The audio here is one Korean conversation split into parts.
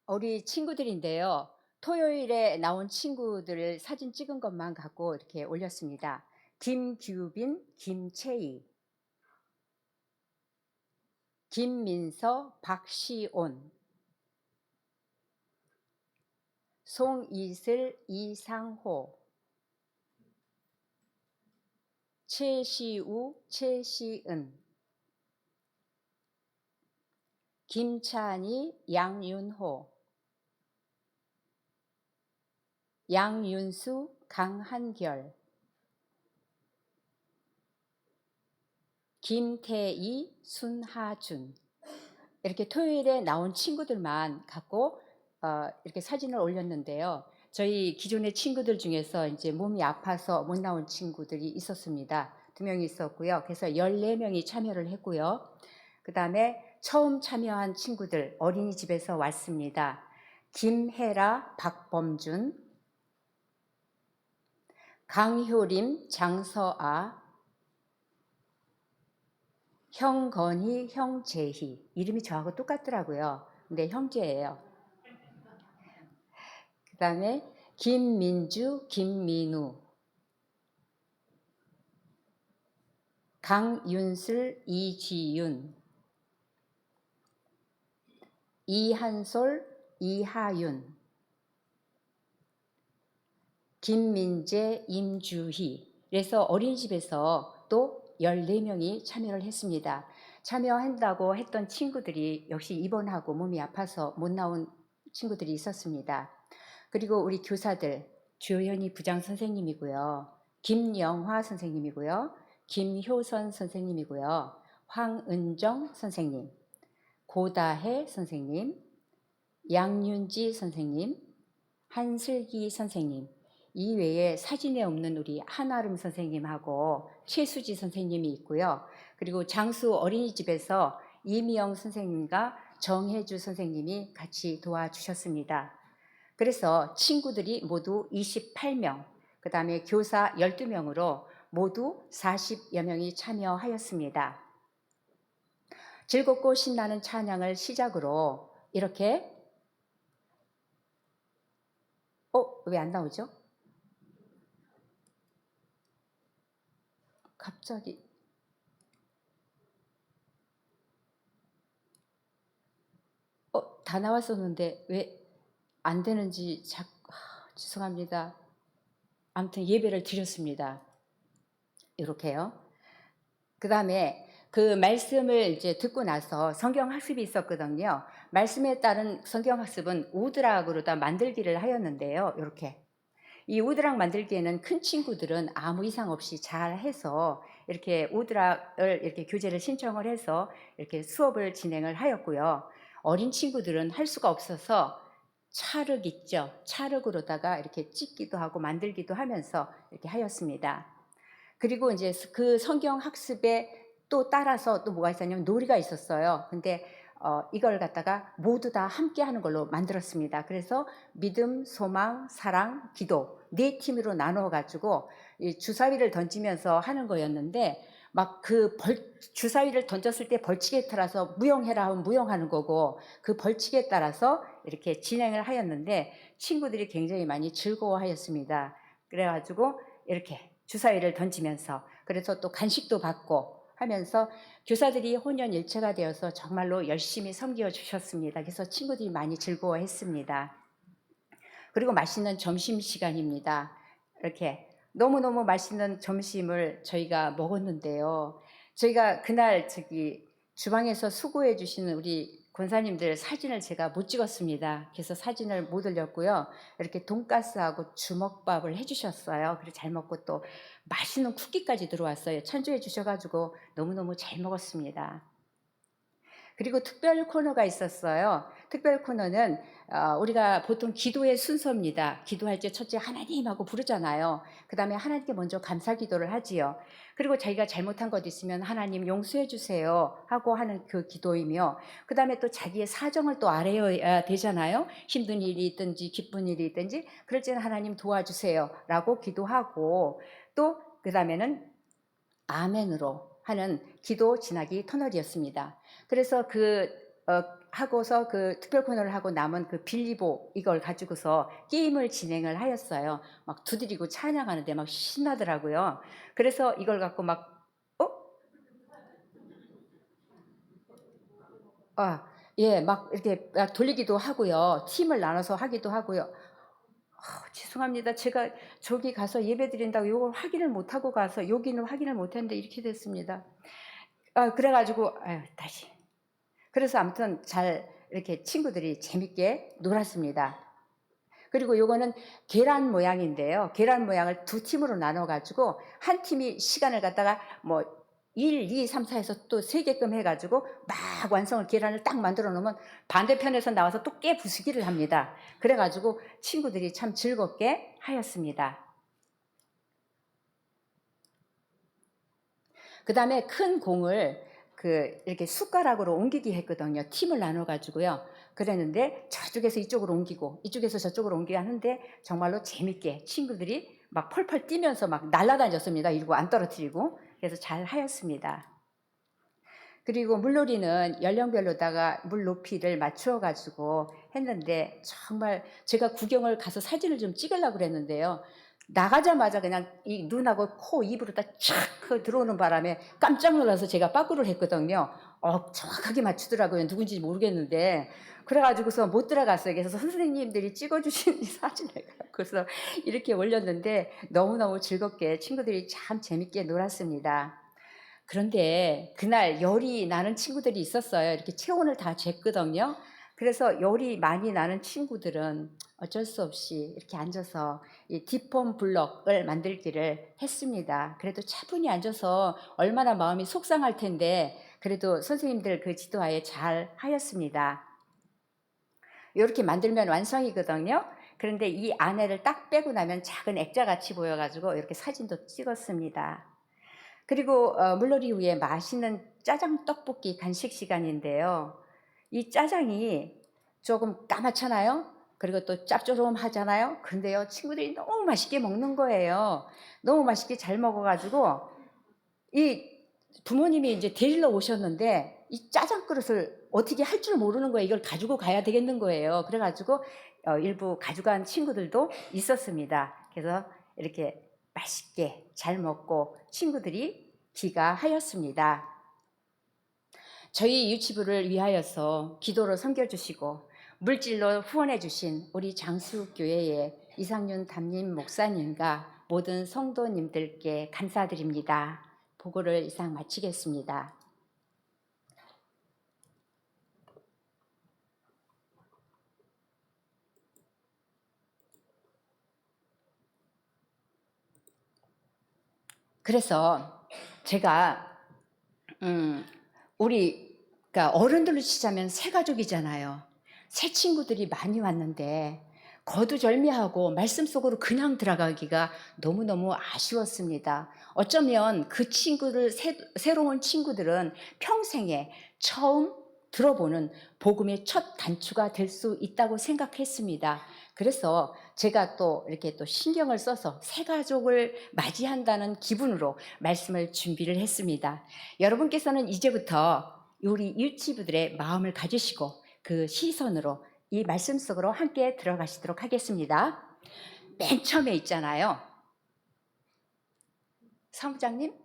우리 친구들인데요. 토요일에 나온 친구들 사진 찍은 것만 갖고 이렇게 올렸습니다. 김규빈, 김채희, 김민서, 박시온, 송이슬, 이상호, 최시우, 최시은, 김찬희, 양윤호, 양윤수, 강한결, 김태희, 순하준. 이렇게 토요일에 나온 친구들만 갖고 이렇게 사진을 올렸는데요. 저희 기존의 친구들 중에서 이제 몸이 아파서 못 나온 친구들이 있었습니다. 2명이 있었고요. 그래서 14명이 참여를 했고요. 그 다음에 처음 참여한 친구들 어린이집에서 왔습니다. 김혜라, 박범준, 강효림, 장서아, 형건희, 형재희. 이름이 저하고 똑같더라고요. 근데 형제예요. 그 다음에 김민주, 김민우, 강윤슬, 이지윤, 이한솔, 이하윤, 김민재, 임주희. 그래서 어린이집에서 또 14명이 참여를 했습니다. 참여한다고 했던 친구들이 역시 입원하고 몸이 아파서 못 나온 친구들이 있었습니다. 그리고 우리 교사들 조현희 부장 선생님이고요. 김영화 선생님이고요. 김효선 선생님이고요. 황은정 선생님, 고다혜 선생님, 양윤지 선생님, 한슬기 선생님, 이외에 사진에 없는 우리 한아름 선생님하고 최수지 선생님이 있고요. 그리고 장수 어린이집에서 이미영 선생님과 정혜주 선생님이 같이 도와주셨습니다. 그래서 친구들이 모두 28명, 그 다음에 교사 12명으로 모두 40여 명이 참여하였습니다. 즐겁고 신나는 찬양을 시작으로 이렇게 왜 안 나오죠? 갑자기 다 나왔었는데 왜 안 되는지 죄송합니다. 아무튼 예배를 드렸습니다. 이렇게요. 그 다음에 그 말씀을 이제 듣고 나서 성경 학습이 있었거든요. 말씀에 따른 성경 학습은 우드락으로 다 만들기를 하였는데요. 이렇게. 이 우드락 만들기에는 큰 친구들은 아무 이상 없이 잘 해서 이렇게 우드락을 이렇게 교재를 신청을 해서 이렇게 수업을 진행을 하였고요. 어린 친구들은 할 수가 없어서 찰흙 있죠. 찰흙으로다가 이렇게 찍기도 하고 만들기도 하면서 이렇게 하였습니다. 그리고 이제 그 성경 학습에 또 따라서 또 뭐가 있었냐면 놀이가 있었어요. 근데 이걸 갖다가 모두 다 함께 하는 걸로 만들었습니다. 그래서 믿음, 소망, 사랑, 기도 4팀으로 나눠 가지고 주사위를 던지면서 하는 거였는데 막 그 주사위를 던졌을 때 벌칙에 따라서 무용해라 하면 무용하는 거고 그 벌칙에 따라서 이렇게 진행을 하였는데 친구들이 굉장히 많이 즐거워하였습니다. 그래가지고 이렇게 주사위를 던지면서 그래서 또 간식도 받고 하면서 교사들이 혼연일체가 되어서 정말로 열심히 섬겨 주셨습니다. 그래서 친구들이 많이 즐거워했습니다. 그리고 맛있는 점심시간입니다. 이렇게 너무너무 맛있는 점심을 저희가 먹었는데요. 저희가 그날 주방에서 수고해 주시는 우리 권사님들 사진을 제가 못 찍었습니다. 그래서 사진을 못 올렸고요. 이렇게 돈가스하고 주먹밥을 해주셨어요. 그리고 잘 먹고 또 맛있는 쿠키까지 들어왔어요. 찬조해 주셔가지고 너무너무 잘 먹었습니다. 그리고 특별 코너가 있었어요. 특별 코너는 우리가 보통 기도의 순서입니다. 기도할 때 첫째 하나님 하고 부르잖아요. 그 다음에 하나님께 먼저 감사 기도를 하지요. 그리고 자기가 잘못한 것 있으면 하나님 용서해 주세요 하고 하는 그 기도이며 그 다음에 또 자기의 사정을 또 알아야 되잖아요. 힘든 일이 있든지 기쁜 일이 있든지 그럴 때는 하나님 도와주세요 라고 기도하고 또 그 다음에는 아멘으로 하는 기도 지나기 터널이었습니다. 그래서 그 하고서 그 특별 코너를 하고 남은 그 빌리보 이걸 가지고서 게임을 진행을 하였어요. 막 두드리고 찬양하는데 막 신나더라고요. 그래서 이걸 갖고 막 어? 예, 막 이렇게 막 돌리기도 하고요. 팀을 나눠서 하기도 하고요. 죄송합니다. 제가 저기 가서 예배 드린다고 이걸 확인을 못하고 가서 여기는 확인을 못했는데 이렇게 됐습니다. 그래가지고 다시. 그래서 아무튼 잘 이렇게 친구들이 재밌게 놀았습니다. 그리고 요거는 계란 모양인데요. 계란 모양을 두 팀으로 나눠가지고 한 팀이 시간을 갖다가 뭐 1, 2, 3, 4에서 또 3개끔 해가지고 막 완성을 계란을 딱 만들어 놓으면 반대편에서 나와서 또 깨 부수기를 합니다. 그래가지고 친구들이 참 즐겁게 하였습니다. 그 다음에 큰 공을 이렇게 숟가락으로 옮기기 했거든요. 팀을 나눠가지고요. 그랬는데 저쪽에서 이쪽으로 옮기고 이쪽에서 저쪽으로 옮기고 하는데 정말로 재밌게 친구들이 막 펄펄 뛰면서 막 날아다녔습니다. 이러고 안 떨어뜨리고. 그래서 잘 하였습니다. 그리고 물놀이는 연령별로다가 물 높이를 맞추어 가지고 했는데 정말 제가 구경을 가서 사진을 좀 찍으려고 그랬는데요. 나가자마자 그냥 이 눈하고 코, 입으로 다 촥 들어오는 바람에 깜짝 놀라서 제가 빠꾸를 했거든요. 정확하게 맞추더라고요. 누군지 모르겠는데. 그래가지고서 못 들어갔어요. 그래서 선생님들이 찍어주신 이 사진을 갖고서 이렇게 올렸는데 너무너무 즐겁게 친구들이 참 재밌게 놀았습니다. 그런데 그날 열이 나는 친구들이 있었어요. 이렇게 체온을 다 쟀거든요. 그래서 열이 많이 나는 친구들은 어쩔 수 없이 이렇게 앉아서 이 디폼 블럭을 만들기를 했습니다. 그래도 차분히 앉아서 얼마나 마음이 속상할 텐데 그래도 선생님들 그 지도하에 잘 하였습니다. 이렇게 만들면 완성이거든요. 그런데 이 안에를 딱 빼고 나면 작은 액자같이 보여가지고 이렇게 사진도 찍었습니다. 그리고 물놀이 후에 맛있는 짜장 떡볶이 간식 시간인데요. 이 짜장이 조금 까맣잖아요. 그리고 또 짭조름하잖아요. 그런데요, 친구들이 너무 맛있게 먹는 거예요. 너무 맛있게 잘 먹어가지고 이 부모님이 이제 데리러 오셨는데 이 짜장 그릇을 어떻게 할 줄 모르는 거예요. 이걸 가지고 가야 되겠는 거예요. 그래가지고 일부 가져간 친구들도 있었습니다. 그래서 이렇게 맛있게 잘 먹고 친구들이 귀가하였습니다. 저희 유치부를 위하여서 기도로 섬겨주시고 물질로 후원해주신 우리 장수교회의 이상윤 담임 목사님과 모든 성도님들께 감사드립니다. 보고를 이상 마치겠습니다. 그래서 제가 그러니까 어른들로 치자면 새 가족이잖아요. 새 친구들이 많이 왔는데 거두절미하고 말씀 속으로 그냥 들어가기가 너무너무 아쉬웠습니다. 어쩌면 그 친구들, 새로운 친구들은 평생에 처음 들어보는 복음의 첫 단추가 될 수 있다고 생각했습니다. 그래서 제가 또 이렇게 또 신경을 써서 새 가족을 맞이한다는 기분으로 말씀을 준비를 했습니다. 여러분께서는 이제부터 우리 유치부들의 마음을 가지시고 그 시선으로 이 말씀 속으로 함께 들어가시도록 하겠습니다. 맨 처음에 있잖아요. 사무장님?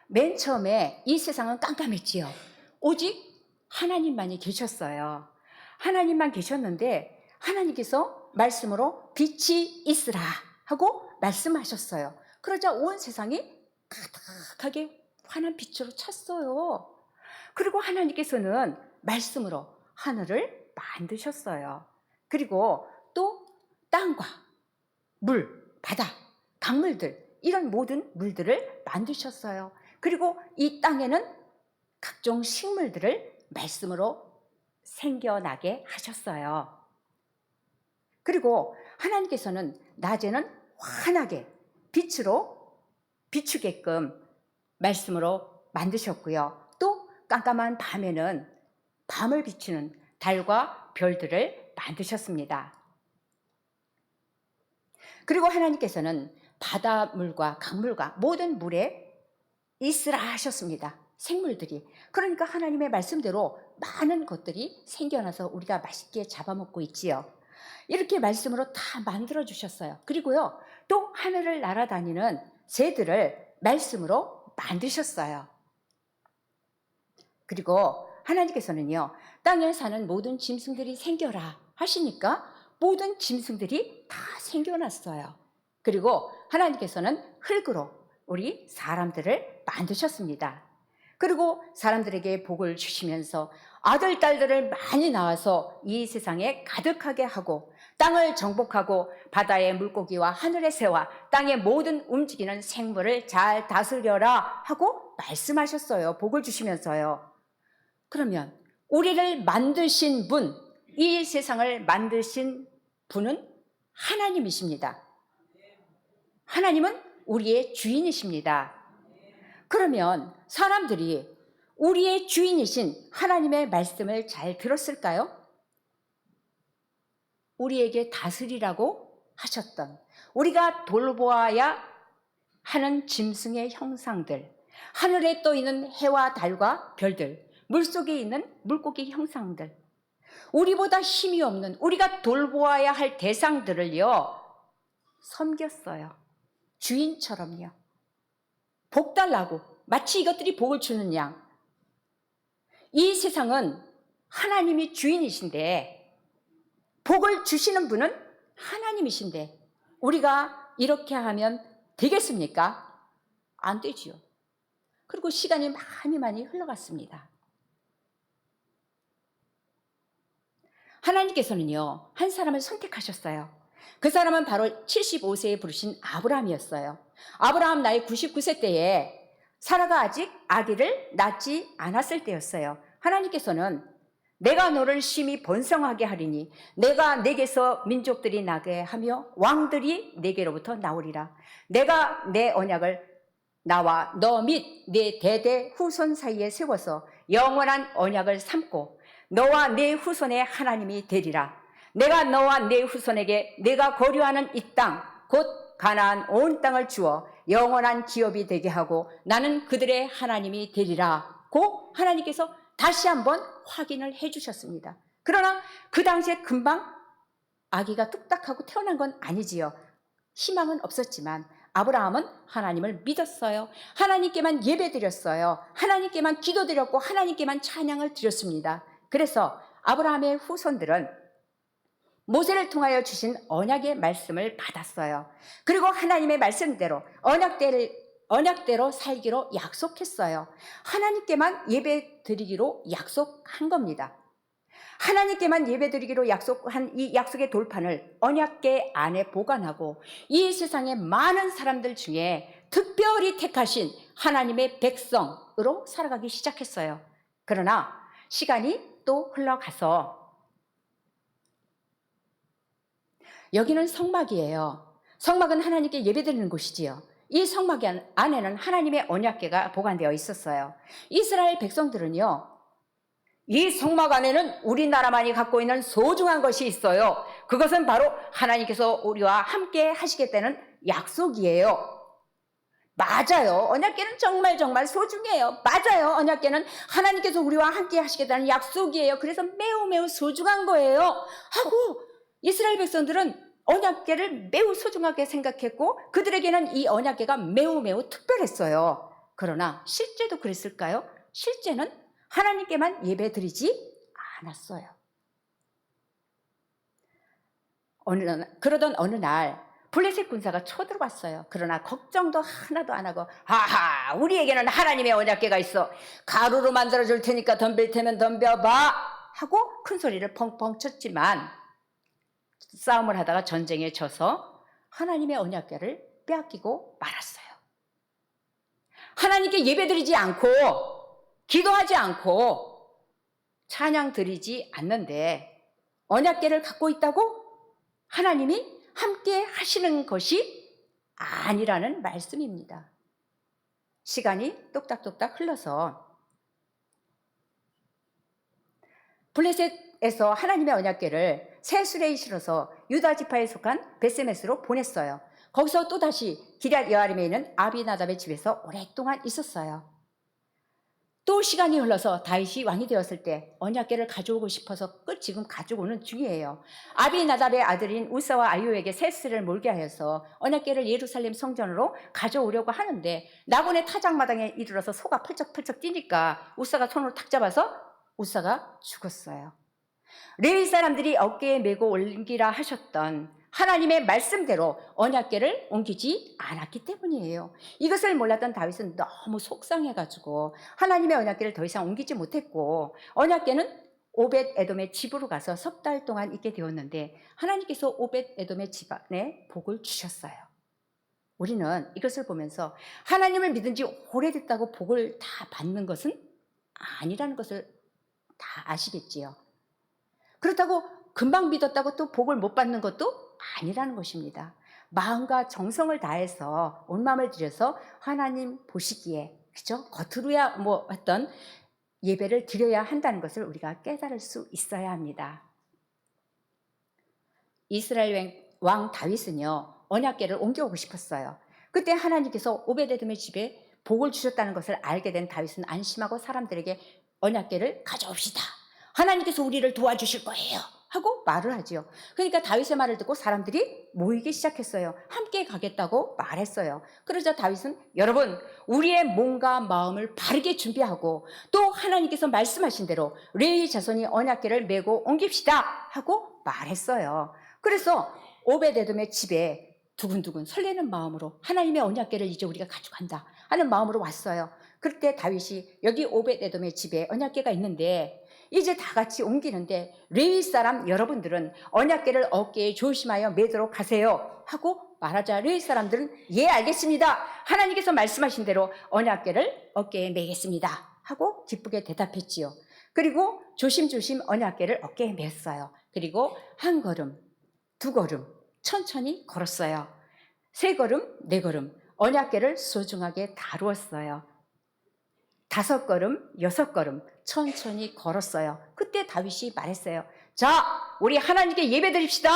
맨 처음에 이 세상은 깜깜했지요. 오직 하나님만이 계셨어요. 하나님만 계셨는데 하나님께서 말씀으로 빛이 있으라 하고 말씀하셨어요. 그러자 온 세상이 가득하게 환한 빛으로 찼어요. 그리고 하나님께서는 말씀으로 하늘을 만드셨어요. 그리고 또 땅과 물, 바다, 강물들 이런 모든 물들을 만드셨어요. 그리고 이 땅에는 각종 식물들을 말씀으로 생겨나게 하셨어요. 그리고 하나님께서는 낮에는 환하게 빛으로 비추게끔 말씀으로 만드셨고요. 또 깜깜한 밤에는 밤을 비추는 달과 별들을 만드셨습니다. 그리고 하나님께서는 바닷물과 강물과 모든 물에 있으라 하셨습니다. 생물들이. 그러니까 하나님의 말씀대로 많은 것들이 생겨나서 우리가 맛있게 잡아먹고 있지요. 이렇게 말씀으로 다 만들어 주셨어요. 그리고요, 또 하늘을 날아다니는 새들을 말씀으로 만드셨어요. 그리고 하나님께서는요, 땅에 사는 모든 짐승들이 생겨라 하시니까 모든 짐승들이 다 생겨났어요. 그리고 하나님께서는 흙으로 우리 사람들을 만드셨습니다. 그리고 사람들에게 복을 주시면서 아들, 딸들을 많이 낳아서 이 세상에 가득하게 하고 땅을 정복하고 바다의 물고기와 하늘의 새와 땅의 모든 움직이는 생물을 잘 다스려라 하고 말씀하셨어요. 복을 주시면서요. 그러면 우리를 만드신 분, 이 세상을 만드신 분은 하나님이십니다. 하나님은 우리의 주인이십니다. 그러면 사람들이 우리의 주인이신 하나님의 말씀을 잘 들었을까요? 우리에게 다스리라고 하셨던, 우리가 돌보아야 하는 짐승의 형상들, 하늘에 떠 있는 해와 달과 별들, 물속에 있는 물고기 형상들, 우리보다 힘이 없는 우리가 돌보아야 할 대상들을요 섬겼어요. 주인처럼요. 복 달라고, 마치 이것들이 복을 주는 양. 이 세상은 하나님이 주인이신데, 복을 주시는 분은 하나님이신데 우리가 이렇게 하면 되겠습니까? 안 되지요. 그리고 시간이 많이 흘러갔습니다. 하나님께서는요, 한 사람을 선택하셨어요. 그 사람은 바로 75세에 부르신 아브라함이었어요. 아브라함 나이 99세 때에 사라가 아직 아기를 낳지 않았을 때였어요. 하나님께서는 내가 너를 심히 번성하게 하리니 내가 내게서 민족들이 나게 하며 왕들이 내게로부터 나오리라. 내가 내 언약을 나와 너 및 내 대대 후손 사이에 세워서 영원한 언약을 삼고 너와 내 후손의 하나님이 되리라. 내가 너와 내 후손에게 내가 거류하는 이 땅 곧 가나안 온 땅을 주어 영원한 기업이 되게 하고 나는 그들의 하나님이 되리라 고 하나님께서 다시 한번 확인을 해주셨습니다. 그러나 그 당시에 금방 아기가 뚝딱하고 태어난 건 아니지요. 희망은 없었지만 아브라함은 하나님을 믿었어요. 하나님께만 예배드렸어요. 하나님께만 기도드렸고 하나님께만 찬양을 드렸습니다. 그래서 아브라함의 후손들은 모세를 통하여 주신 언약의 말씀을 받았어요. 그리고 하나님의 말씀대로 언약대로 살기로 약속했어요. 하나님께만 예배드리기로 약속한 겁니다. 하나님께만 예배드리기로 약속한 이 약속의 돌판을 언약궤 안에 보관하고 이 세상의 많은 사람들 중에 특별히 택하신 하나님의 백성으로 살아가기 시작했어요. 그러나 시간이 또 흘러가서 여기는 성막이에요. 성막은 하나님께 예배드리는 곳이지요. 이 성막 안에는 하나님의 언약궤가 보관되어 있었어요. 이스라엘 백성들은요, 이 성막 안에는 우리나라만이 갖고 있는 소중한 것이 있어요. 그것은 바로 하나님께서 우리와 함께 하시겠다는 약속이에요. 맞아요. 언약궤는 정말 소중해요. 맞아요. 언약궤는 하나님께서 우리와 함께 하시겠다는 약속이에요. 그래서 매우 소중한 거예요. 하고 이스라엘 백성들은 언약궤를 매우 소중하게 생각했고 그들에게는 이 언약궤가 매우 특별했어요. 그러나 실제도 그랬을까요? 실제는 하나님께만 예배드리지 않았어요. 그러던 어느 날 블레셋 군사가 쳐들어왔어요. 그러나 걱정도 하나도 안 하고 하하 우리에게는 하나님의 언약궤가 있어. 가루로 만들어줄 테니까 덤빌 테면 덤벼봐 하고 큰 소리를 펑펑 쳤지만 싸움을 하다가 전쟁에 져서 하나님의 언약궤를 빼앗기고 말았어요. 하나님께 예배드리지 않고 기도하지 않고 찬양 드리지 않는데 언약궤를 갖고 있다고 하나님이 함께 하시는 것이 아니라는 말씀입니다. 시간이 똑딱똑딱 흘러서 블레셋에서 하나님의 언약궤를 새 수레에 실어서 유다 지파에 속한 베세메스로 보냈어요. 거기서 또다시 기럇 여아림에 있는 아비나답의 집에서 오랫동안 있었어요. 또 시간이 흘러서 다윗이 왕이 되었을 때 언약궤를 가져오고 싶어서 지금 가져오는 중이에요. 아비나답의 아들인 우사와 아유에게 세스를 몰게 하여서 언약궤를 예루살렘 성전으로 가져오려고 하는데 나곤의 타작마당에 이르러서 소가 펄쩍펄쩍 뛰니까 우사가 손으로 탁 잡아서 우사가 죽었어요. 레위 사람들이 어깨에 메고 옮기라 하셨던 하나님의 말씀대로 언약궤를 옮기지 않았기 때문이에요. 이것을 몰랐던 다윗은 너무 속상해가지고 하나님의 언약궤를 더 이상 옮기지 못했고, 언약궤는 오벳 에돔의 집으로 가서 석 달 동안 있게 되었는데 하나님께서 오벳 에돔의 집안에 복을 주셨어요. 우리는 이것을 보면서 하나님을 믿은 지 오래됐다고 복을 다 받는 것은 아니라는 것을 다 아시겠지요. 그렇다고 금방 믿었다고 또 복을 못 받는 것도 아니라는 것입니다. 마음과 정성을 다해서 온 마음을 들여서 하나님 보시기에, 그죠? 겉으로야 뭐 어떤 예배를 드려야 한다는 것을 우리가 깨달을 수 있어야 합니다. 이스라엘 왕 다윗은요, 언약궤를 옮겨오고 싶었어요. 그때 하나님께서 오베데돔의 집에 복을 주셨다는 것을 알게 된 다윗은 안심하고 사람들에게 언약궤를 가져옵시다, 하나님께서 우리를 도와주실 거예요 하고 말을 하지요. 그러니까 다윗의 말을 듣고 사람들이 모이기 시작했어요. 함께 가겠다고 말했어요. 그러자 다윗은 여러분, 우리의 몸과 마음을 바르게 준비하고 또 하나님께서 말씀하신 대로 레위 자손이 언약궤를 메고 옮깁시다 하고 말했어요. 그래서 오베데돔의 집에 두근두근 설레는 마음으로 하나님의 언약궤를 이제 우리가 가져간다 하는 마음으로 왔어요. 그때 다윗이 여기 오베데돔의 집에 언약궤가 있는데 이제 다 같이 옮기는데 레위 사람 여러분들은 언약궤를 어깨에 조심하여 매도록 하세요 하고 말하자 레위 사람들은 예 알겠습니다, 하나님께서 말씀하신 대로 언약궤를 어깨에 매겠습니다 하고 기쁘게 대답했지요. 그리고 조심조심 언약궤를 어깨에 맸어요. 그리고 한 걸음, 두 걸음 천천히 걸었어요. 세 걸음, 네 걸음 언약궤를 소중하게 다루었어요. 5걸음, 6걸음 천천히 걸었어요. 그때 다윗이 말했어요. 자, 우리 하나님께 예배드립시다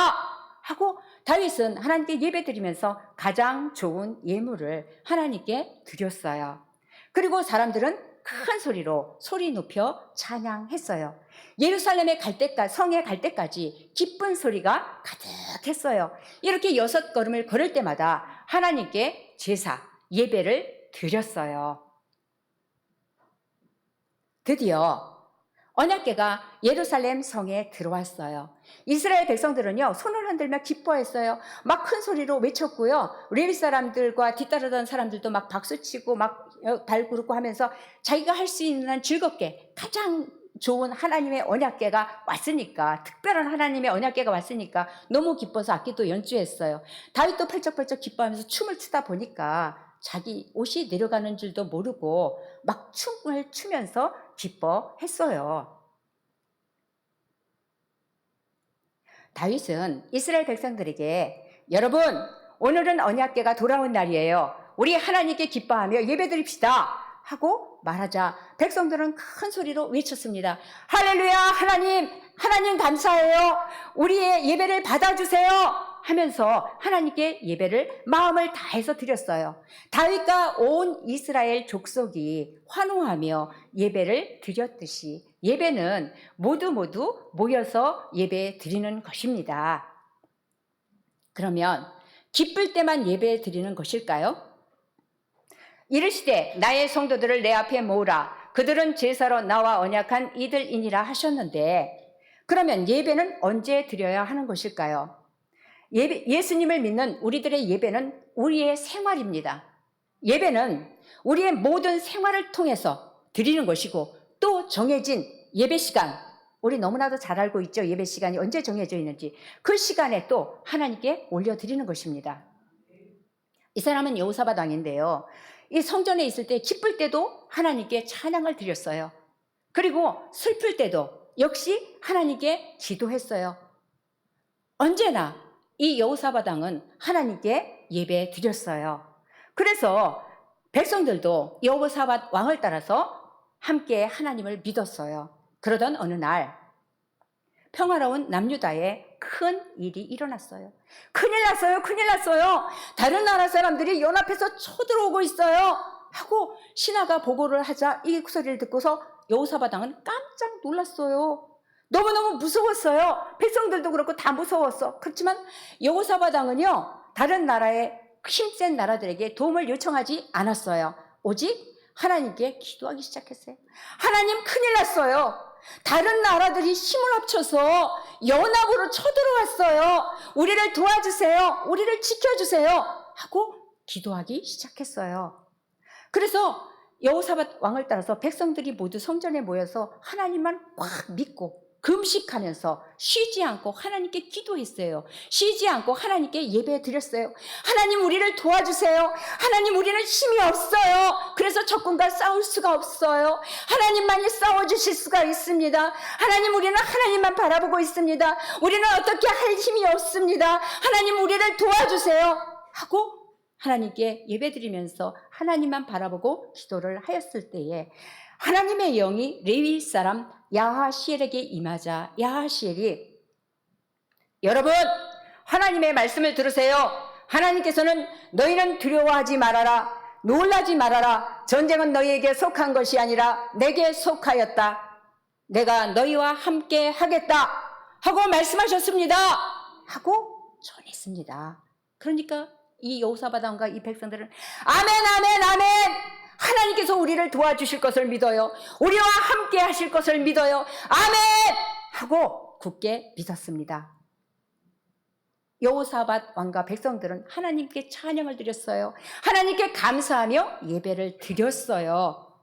하고 다윗은 하나님께 예배드리면서 가장 좋은 예물을 하나님께 드렸어요. 그리고 사람들은 큰 소리로 소리 높여 찬양했어요. 예루살렘에 갈 때까지, 성에 갈 때까지 기쁜 소리가 가득했어요. 이렇게 6걸음을 걸을 때마다 하나님께 제사, 예배를 드렸어요. 드디어 언약궤가 예루살렘 성에 들어왔어요. 이스라엘 백성들은요, 손을 흔들며 기뻐했어요. 막 큰 소리로 외쳤고요. 레위 사람들과 뒤따르던 사람들도 막 박수치고 막 발 굴고 하면서 자기가 할 수 있는 즐겁게 가장 좋은 하나님의 언약궤가 왔으니까, 특별한 하나님의 언약궤가 왔으니까 너무 기뻐서 악기도 연주했어요. 다윗도 펄쩍펄쩍 기뻐하면서 춤을 추다 보니까 자기 옷이 내려가는 줄도 모르고 막 춤을 추면서 기뻐했어요. 다윗은 이스라엘 백성들에게 여러분, 오늘은 언약궤가 돌아온 날이에요. 우리 하나님께 기뻐하며 예배드립시다 하고 말하자 백성들은 큰 소리로 외쳤습니다. 할렐루야, 하나님 감사해요. 우리의 예배를 받아주세요 하면서 하나님께 예배를 마음을 다해서 드렸어요. 다윗과 온 이스라엘 족속이 환호하며 예배를 드렸듯이 예배는 모두 모여서 예배 드리는 것입니다. 그러면 기쁠 때만 예배 드리는 것일까요? 이르시되 나의 성도들을 내 앞에 모으라, 그들은 제사로 나와 언약한 이들이니라 하셨는데, 그러면 예배는 언제 드려야 하는 것일까요? 예수님을 믿는 우리들의 예배는 우리의 생활입니다. 예배는 우리의 모든 생활을 통해서 드리는 것이고, 또 정해진 예배 시간, 우리 너무나도 잘 알고 있죠. 예배 시간이 언제 정해져 있는지. 그 시간에 또 하나님께 올려드리는 것입니다. 이 사람은 여호사밧 왕인데요, 이 성전에 있을 때 기쁠 때도 하나님께 찬양을 드렸어요. 그리고 슬플 때도 역시 하나님께 기도했어요. 언제나 이 여호사밧 왕은 하나님께 예배 드렸어요. 그래서 백성들도 여호사밧 왕을 따라서 함께 하나님을 믿었어요. 그러던 어느 날 평화로운 남유다에 큰 일이 일어났어요. 큰일 났어요. 큰일 났어요. 다른 나라 사람들이 연합해서 쳐들어오고 있어요. 하고 신하가 보고를 하자 이 소리를 듣고서 여호사밧 왕은 깜짝 놀랐어요. 너무너무 무서웠어요. 백성들도 그렇고 다 무서웠어. 그렇지만 여호사밧 왕은요, 다른 나라의 힘센 나라들에게 도움을 요청하지 않았어요. 오직 하나님께 기도하기 시작했어요. 하나님, 큰일 났어요. 다른 나라들이 힘을 합쳐서 연합으로 쳐들어왔어요. 우리를 도와주세요. 우리를 지켜주세요. 하고 기도하기 시작했어요. 그래서 여호사밧 왕을 따라서 백성들이 모두 성전에 모여서 하나님만 확 믿고 금식하면서 쉬지 않고 하나님께 기도했어요. 쉬지 않고 하나님께 예배 드렸어요. 하나님, 우리를 도와주세요. 하나님, 우리는 힘이 없어요. 그래서 적군과 싸울 수가 없어요. 하나님만이 싸워주실 수가 있습니다. 하나님, 우리는 하나님만 바라보고 있습니다. 우리는 어떻게 할 힘이 없습니다. 하나님, 우리를 도와주세요. 하고 하나님께 예배 드리면서 하나님만 바라보고 기도를 하였을 때에 하나님의 영이 레위 사람 야하시엘에게 임하자 야하시엘이, 여러분, 하나님의 말씀을 들으세요. 하나님께서는 너희는 두려워하지 말아라, 놀라지 말아라. 전쟁은 너희에게 속한 것이 아니라 내게 속하였다. 내가 너희와 함께 하겠다 하고 말씀하셨습니다. 하고 전했습니다. 그러니까 이 여호사밧 왕과 이 백성들은 아멘, 아멘, 아멘, 하나님께서 우리를 도와주실 것을 믿어요. 우리와 함께 하실 것을 믿어요. 아멘! 하고 굳게 믿었습니다. 여호사밧 왕과 백성들은 하나님께 찬양을 드렸어요. 하나님께 감사하며 예배를 드렸어요.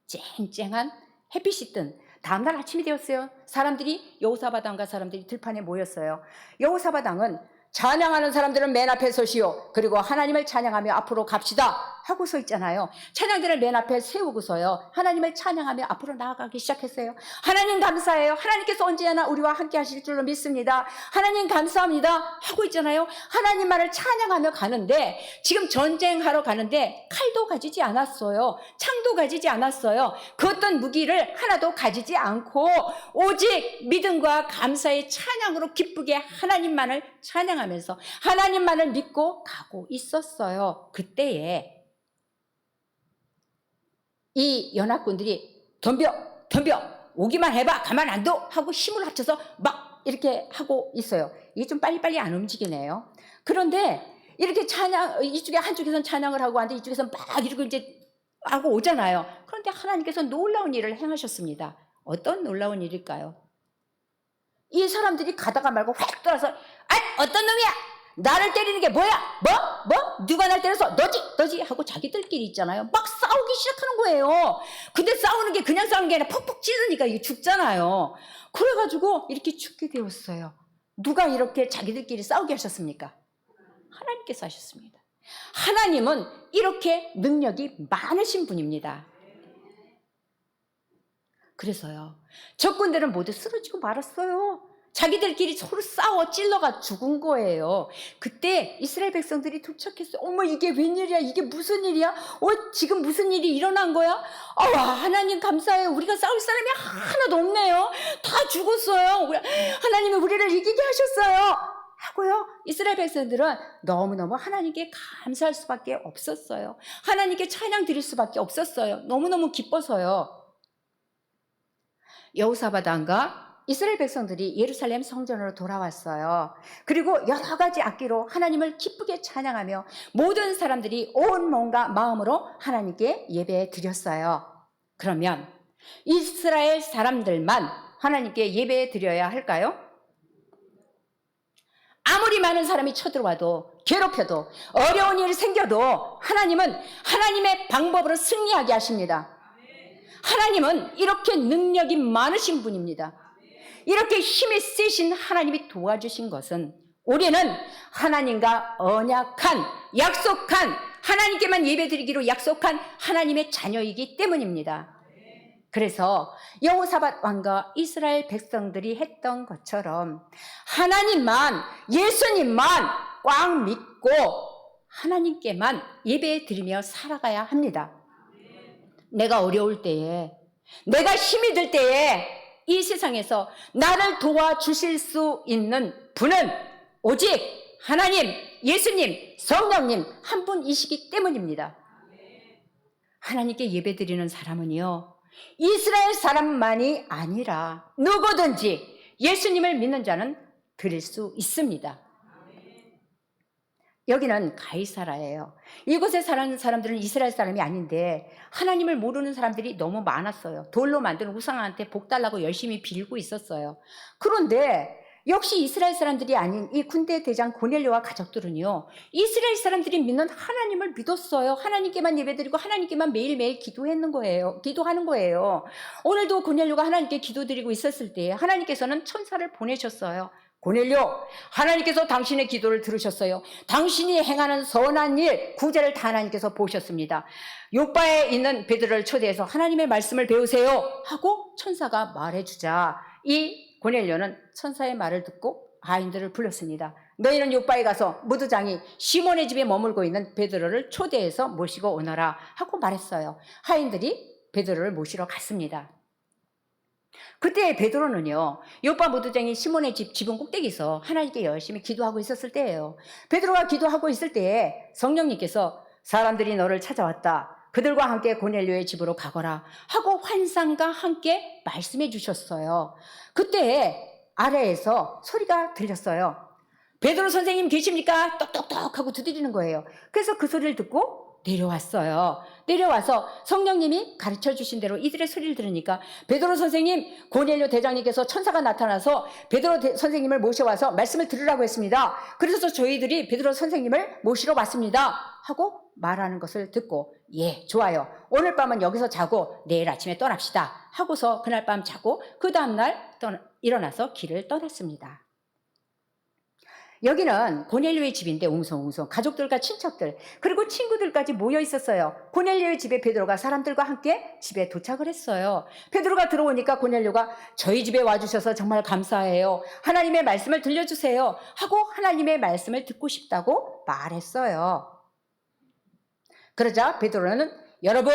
쨍쨍한 햇빛이 뜬 다음날 아침이 되었어요. 사람들이, 여호사밧 왕과 사람들이 들판에 모였어요. 여호사밧 왕은 찬양하는 사람들은 맨 앞에 서시오. 그리고 하나님을 찬양하며 앞으로 갑시다 하고 서 있잖아요. 찬양들을 맨 앞에 세우고서요, 하나님을 찬양하며 앞으로 나아가기 시작했어요. 하나님 감사해요. 하나님께서 언제나 우리와 함께 하실 줄로 믿습니다. 하나님 감사합니다 하고 있잖아요. 하나님만을 찬양하며 가는데, 지금 전쟁하러 가는데 칼도 가지지 않았어요. 창도 가지지 않았어요. 그 어떤 무기를 하나도 가지지 않고 오직 믿음과 감사의 찬양으로 기쁘게 하나님만을 찬양하면서 하나님만을 믿고 가고 있었어요. 그때에 이 연합군들이 덤벼 오기만 해봐, 가만 안 둬 하고 힘을 합쳐서 막 이렇게 하고 있어요. 이게 좀 빨리빨리 안 움직이네요. 그런데 이렇게 찬양, 이쪽에 한쪽에서는 찬양을 하고 하는데 이쪽에서는 막 이러고 이제 하고 오잖아요. 그런데 하나님께서 놀라운 일을 행하셨습니다. 어떤 놀라운 일일까요? 이 사람들이 가다가 말고 확 돌아서, 어떤 놈이야? 나를 때리는 게 뭐야? 뭐? 누가 날 때려서? 너지? 하고 자기들끼리 있잖아요. 막 싸우기 시작하는 거예요. 근데 싸우는 게 그냥 싸우는 게 아니라 푹푹 찌르니까 이게 죽잖아요. 그래가지고 이렇게 죽게 되었어요. 누가 이렇게 자기들끼리 싸우게 하셨습니까? 하나님께서 하셨습니다. 하나님은 이렇게 능력이 많으신 분입니다. 그래서요, 적군들은 모두 쓰러지고 말았어요. 자기들끼리 서로 싸워 찔러가 죽은 거예요. 그때 이스라엘 백성들이 도착했어요. 어머, 이게 웬일이야? 이게 무슨 일이야? 지금 무슨 일이 일어난 거야? 하나님 감사해요. 우리가 싸울 사람이 하나도 없네요. 다 죽었어요. 하나님이 우리를 이기게 하셨어요. 하고요, 이스라엘 백성들은 너무너무 하나님께 감사할 수밖에 없었어요. 하나님께 찬양 드릴 수밖에 없었어요. 너무너무 기뻐서요. 여호사밧 왕과 이스라엘 백성들이 예루살렘 성전으로 돌아왔어요. 그리고 여러 가지 악기로 하나님을 기쁘게 찬양하며 모든 사람들이 온 몸과 마음으로 하나님께 예배 드렸어요. 그러면 이스라엘 사람들만 하나님께 예배 드려야 할까요? 아무리 많은 사람이 쳐들어와도, 괴롭혀도, 어려운 일이 생겨도 하나님은 하나님의 방법으로 승리하게 하십니다. 하나님은 이렇게 능력이 많으신 분입니다. 이렇게 힘이 세신 하나님이 도와주신 것은 우리는 하나님과 언약한, 약속한, 하나님께만 예배드리기로 약속한 하나님의 자녀이기 때문입니다. 그래서 여호사밧 왕과 이스라엘 백성들이 했던 것처럼 하나님만, 예수님만 꽉 믿고 하나님께만 예배드리며 살아가야 합니다. 내가 어려울 때에, 내가 힘이 들 때에 이 세상에서 나를 도와주실 수 있는 분은 오직 하나님, 예수님, 성령님 한 분이시기 때문입니다. 하나님께 예배드리는 사람은요, 이스라엘 사람만이 아니라 누구든지 예수님을 믿는 자는 드릴 수 있습니다. 여기는 가이사라예요. 이곳에 사는 사람들은 이스라엘 사람이 아닌데 하나님을 모르는 사람들이 너무 많았어요. 돌로 만든 우상한테 복 달라고 열심히 빌고 있었어요. 그런데 역시 이스라엘 사람들이 아닌 이 군대 대장 고넬료와 가족들은요, 이스라엘 사람들이 믿는 하나님을 믿었어요. 하나님께만 예배드리고 하나님께만 매일매일 기도하는 거예요. 오늘도 고넬료가 하나님께 기도드리고 있었을 때 하나님께서는 천사를 보내셨어요. 고넬료, 하나님께서 당신의 기도를 들으셨어요. 당신이 행하는 선한 일, 구제를 다 하나님께서 보셨습니다. 요바에 있는 베드로를 초대해서 하나님의 말씀을 배우세요 하고 천사가 말해주자 이 고넬료는 천사의 말을 듣고 하인들을 불렀습니다. 너희는 요바에 가서 무두장이 시몬의 집에 머물고 있는 베드로를 초대해서 모시고 오너라 하고 말했어요. 하인들이 베드로를 모시러 갔습니다. 그때 베드로는요, 요바 무두장이 시몬의 지붕 꼭대기에서 하나님께 열심히 기도하고 있었을 때예요. 베드로가 기도하고 있을 때에 성령님께서 사람들이 너를 찾아왔다, 그들과 함께 고넬료의 집으로 가거라 하고 환상과 함께 말씀해 주셨어요. 그때 아래에서 소리가 들렸어요. 베드로 선생님 계십니까? 똑똑똑 하고 두드리는 거예요. 그래서 그 소리를 듣고 내려왔어요. 내려와서 성령님이 가르쳐 주신 대로 이들의 소리를 들으니까 베드로 선생님, 고넬료 대장님께서 천사가 나타나서 베드로 선생님을 모셔와서 말씀을 들으라고 했습니다. 그래서 저희들이 베드로 선생님을 모시러 왔습니다 하고 말하는 것을 듣고, 예, 좋아요, 오늘 밤은 여기서 자고 내일 아침에 떠납시다 하고서 그날 밤 자고 그 다음날 일어나서 길을 떠났습니다. 여기는 고넬료의 집인데 웅성웅성 가족들과 친척들 그리고 친구들까지 모여 있었어요. 고넬료의 집에 베드로가 사람들과 함께 집에 도착을 했어요. 베드로가 들어오니까 고넬료가 저희 집에 와주셔서 정말 감사해요, 하나님의 말씀을 들려주세요 하고 하나님의 말씀을 듣고 싶다고 말했어요. 그러자 베드로는, 여러분,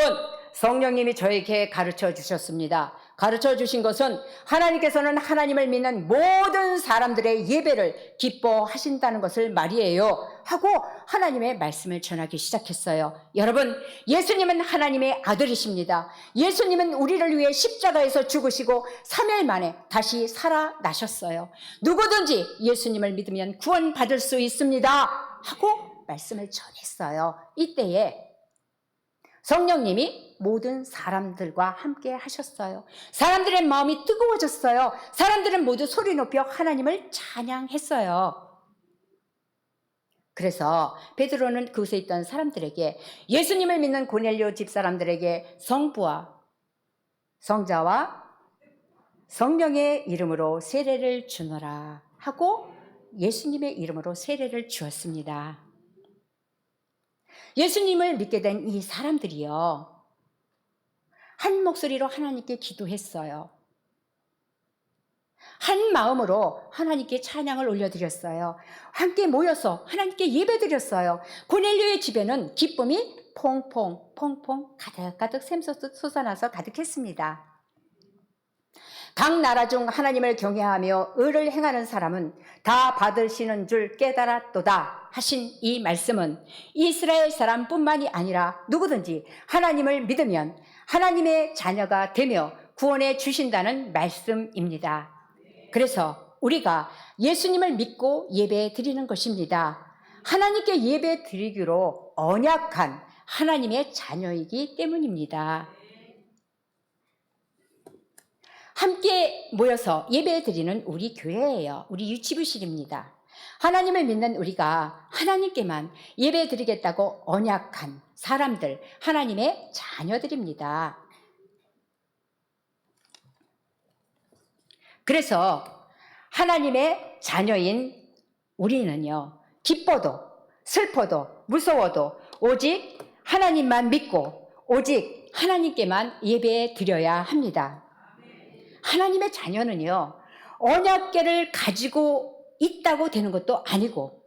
성령님이 저에게 가르쳐 주셨습니다. 가르쳐 주신 것은 하나님께서는 하나님을 믿는 모든 사람들의 예배를 기뻐하신다는 것을 말이에요 하고 하나님의 말씀을 전하기 시작했어요. 여러분, 예수님은 하나님의 아들이십니다. 예수님은 우리를 위해 십자가에서 죽으시고 3일 만에 다시 살아나셨어요. 누구든지 예수님을 믿으면 구원받을 수 있습니다 하고 말씀을 전했어요. 이때에 성령님이 모든 사람들과 함께 하셨어요. 사람들의 마음이 뜨거워졌어요. 사람들은 모두 소리 높여 하나님을 찬양했어요. 그래서 베드로는 그곳에 있던 사람들에게, 예수님을 믿는 고넬료 집 사람들에게 성부와 성자와 성령의 이름으로 세례를 주노라 하고 예수님의 이름으로 세례를 주었습니다. 예수님을 믿게 된 이 사람들이요, 한 목소리로 하나님께 기도했어요. 한 마음으로 하나님께 찬양을 올려드렸어요. 함께 모여서 하나님께 예배드렸어요. 고넬료의 집에는 기쁨이 퐁퐁 가득가득 샘솟아나서 가득했습니다. 각 나라 중 하나님을 경외하며 의를 행하는 사람은 다 받으시는 줄 깨달았도다 하신 이 말씀은 이스라엘 사람뿐만이 아니라 누구든지 하나님을 믿으면 하나님의 자녀가 되며 구원해 주신다는 말씀입니다. 그래서 우리가 예수님을 믿고 예배 드리는 것입니다. 하나님께 예배 드리기로 언약한 하나님의 자녀이기 때문입니다. 함께 모여서 예배 드리는 우리 교회예요. 우리 유치부실입니다. 하나님을 믿는 우리가 하나님께만 예배 드리겠다고 언약한 사람들, 하나님의 자녀들입니다. 그래서 하나님의 자녀인 우리는요, 기뻐도 슬퍼도 무서워도 오직 하나님만 믿고 오직 하나님께만 예배 드려야 합니다. 하나님의 자녀는요, 언약궤를 가지고 있다고 되는 것도 아니고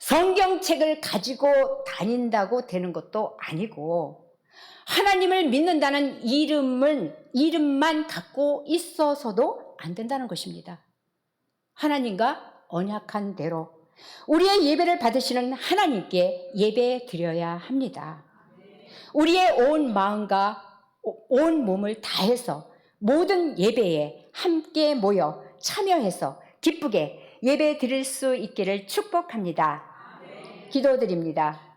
성경책을 가지고 다닌다고 되는 것도 아니고 하나님을 믿는다는 이름만 갖고 있어서도 안 된다는 것입니다. 하나님과 언약한 대로 우리의 예배를 받으시는 하나님께 예배 드려야 합니다. 우리의 온 마음과 온 몸을 다해서 모든 예배에 함께 모여 참여해서 기쁘게 예배 드릴 수 있기를 축복합니다. 기도드립니다.